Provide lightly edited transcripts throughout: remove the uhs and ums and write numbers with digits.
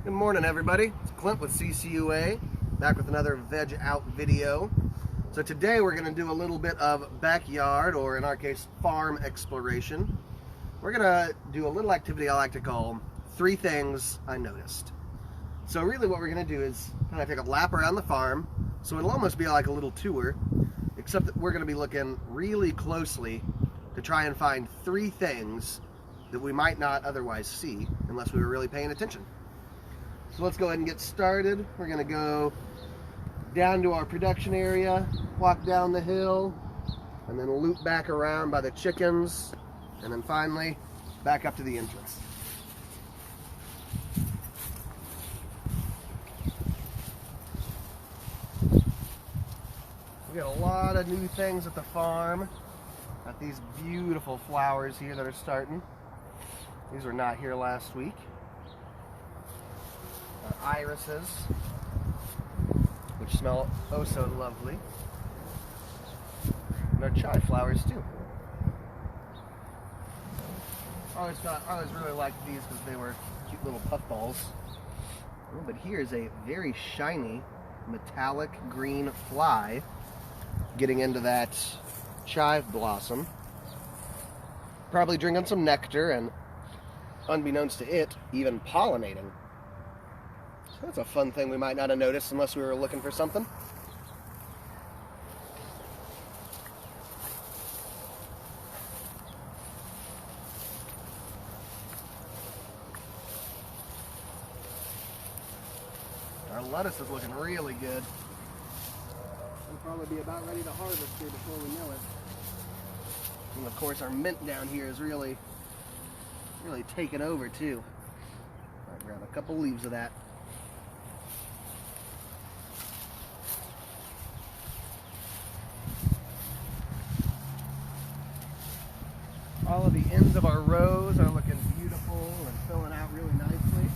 Good morning, everybody. It's Clint with CCUA, back with another Veg Out video. So today we're going to do a little bit of backyard, or in our case, farm exploration. We're going to do a little activity I like to call 3 Things I Noticed. So really what we're going to do is kind of take a lap around the farm, so it'll almost be like a little tour, except that we're going to be looking really closely to try and find 3 things that we might not otherwise see unless we were really paying attention. So let's go ahead and get started. We're going to go down to our production area, walk down the hill, and then loop back around by the chickens, and then finally back up to the entrance. We got a lot of new things at the farm. Got these beautiful flowers here that are starting. These were not here last week. Our irises, which smell oh so lovely. And our chai flowers too. I always really liked these because they were cute little puffballs. Oh, but here's a very shiny metallic green fly getting into that chive blossom. Probably drinking some nectar and, unbeknownst to it, even pollinating. So that's a fun thing we might not have noticed unless we were looking for something. Our lettuce is looking really good. We'll probably be about ready to harvest here before we know it. And of course our mint down here is really taking over too. I'll grab a couple leaves of that. All of the ends of our rows are looking beautiful and filling out really nicely.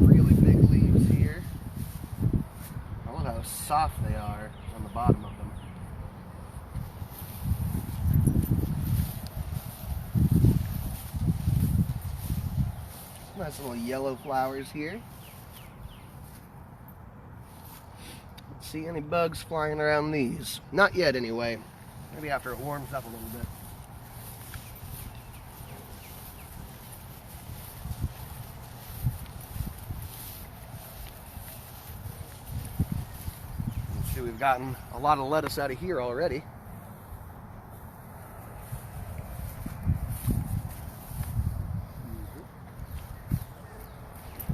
Really big leaves here. I love how soft they are on the bottom of them. Nice little yellow flowers here. See any bugs flying around these? Not yet anyway. Maybe after it warms up a little bit. You can see we've gotten a lot of lettuce out of here already.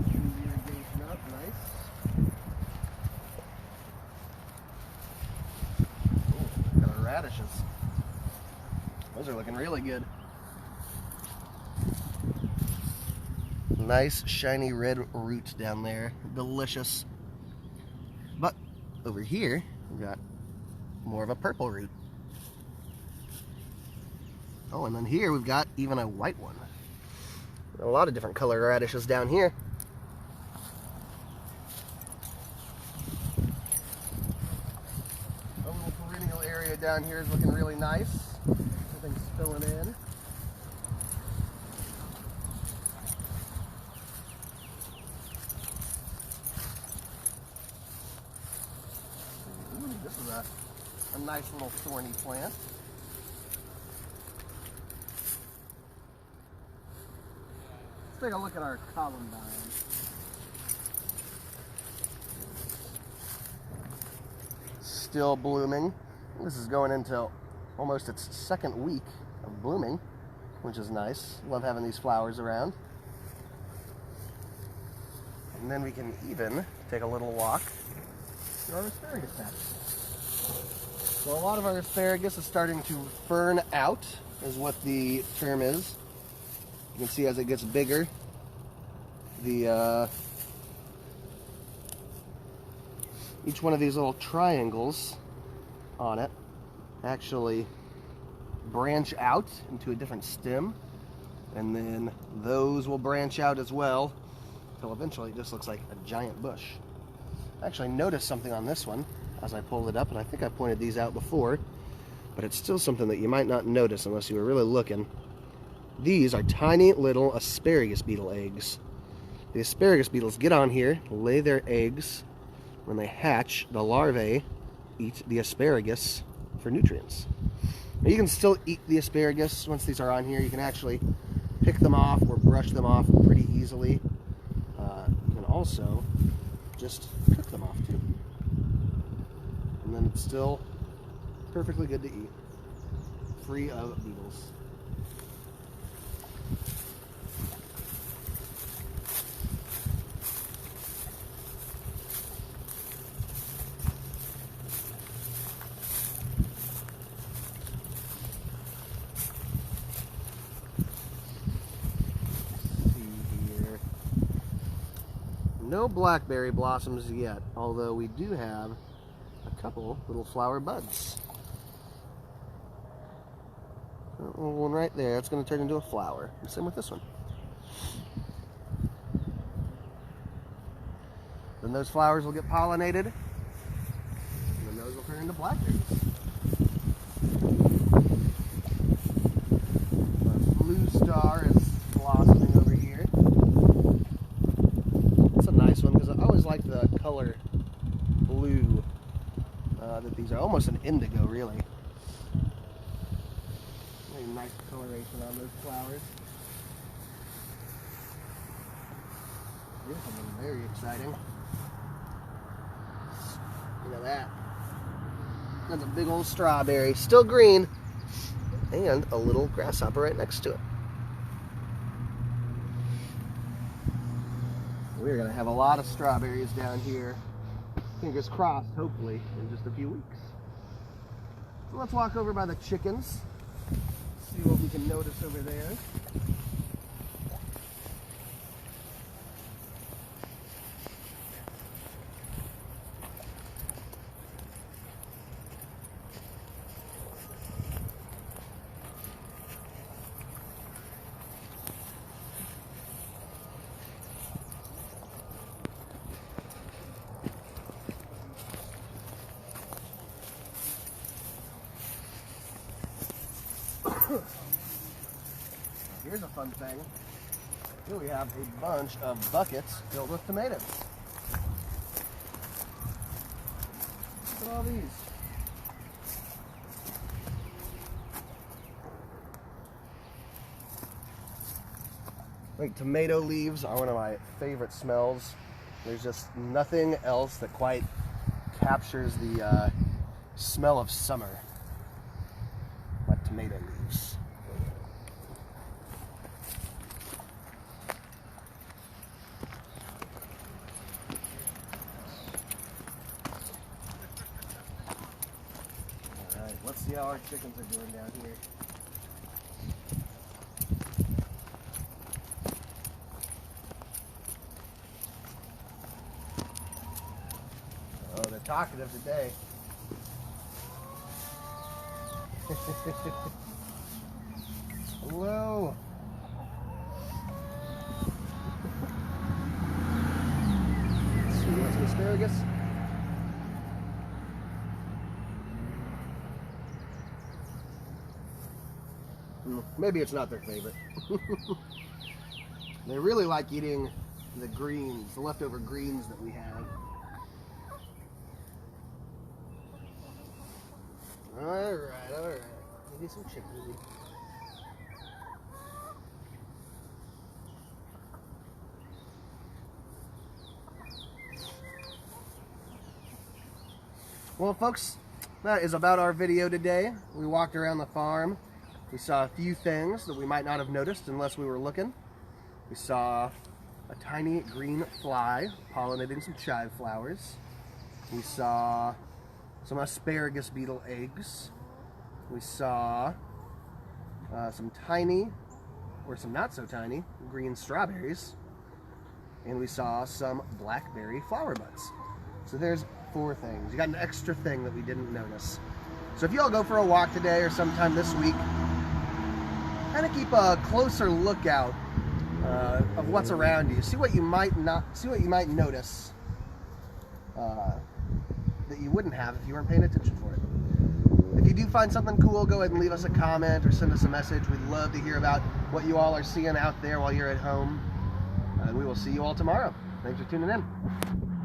Irrigation up, nice. Radishes. Those are looking really good. Nice shiny red root down there. Delicious. But over here we've got more of a purple root. Oh, and then here we've got even a white one. A lot of different color radishes down here. Down here is looking really nice. Everything's filling in. Ooh, this is a nice little thorny plant. Let's take a look at our Columbine. Still blooming. This is going into almost its 2nd week of blooming, which is nice. Love having these flowers around. And then we can even take a little walk to our asparagus patch. So a lot of our asparagus is starting to fern out, is what the term is. You can see as it gets bigger, each one of these little triangles on it actually branch out into a different stem, and then those will branch out as well until eventually it just looks like a giant bush. I actually noticed something on this one as I pulled it up, and I think I pointed these out before, but it's still something that you might not notice unless you were really looking. These are tiny little asparagus beetle eggs. The asparagus beetles get on here, lay their eggs. When they hatch, the larvae eat the asparagus for nutrients. Now, you can still eat the asparagus once these are on here. You can actually pick them off or brush them off pretty easily. You can also just cook them off too. And then it's still perfectly good to eat, free of beetles. No blackberry blossoms yet, although we do have a couple little flower buds. One right there, that's going to turn into a flower. The same with this one. Then those flowers will get pollinated, and then those will turn into blackberries. The blue star is blossoming over here. It's a nice one because I always like the color blue that these are. Almost an indigo, really. Very nice coloration on those flowers. Here's something very exciting. Look at that. That's a big old strawberry, still green, and a little grasshopper right next to it. We're going to have a lot of strawberries down here. Fingers crossed, hopefully, in just a few weeks. So let's walk over by the chickens. See what we can notice over there. Here's a fun thing. Here we have a bunch of buckets filled with tomatoes. Look at all these. I think tomato leaves are one of my favorite smells. There's just nothing else that quite captures the smell of summer like tomato leaves. Let's see how our chickens are doing down here. Oh, they're talkative today. Hello. Let's see, what's the asparagus? Maybe it's not their favorite. They really like eating the greens, the leftover greens that we have. Alright. Maybe some chicken. Well, folks, that is about our video today. We walked around the farm. We saw a few things that we might not have noticed unless we were looking. We saw a tiny green fly pollinating some chive flowers. We saw some asparagus beetle eggs. We saw some tiny, or some not so tiny, green strawberries. And we saw some blackberry flower buds. So there's 4 things. You got an extra thing that we didn't notice. So if you all go for a walk today or sometime this week, kind of keep a closer lookout of what's around you. See what you might notice that you wouldn't have if you weren't paying attention for it. If you do find something cool, go ahead and leave us a comment or send us a message. We'd love to hear about what you all are seeing out there while you're at home. And we will see you all tomorrow. Thanks for tuning in.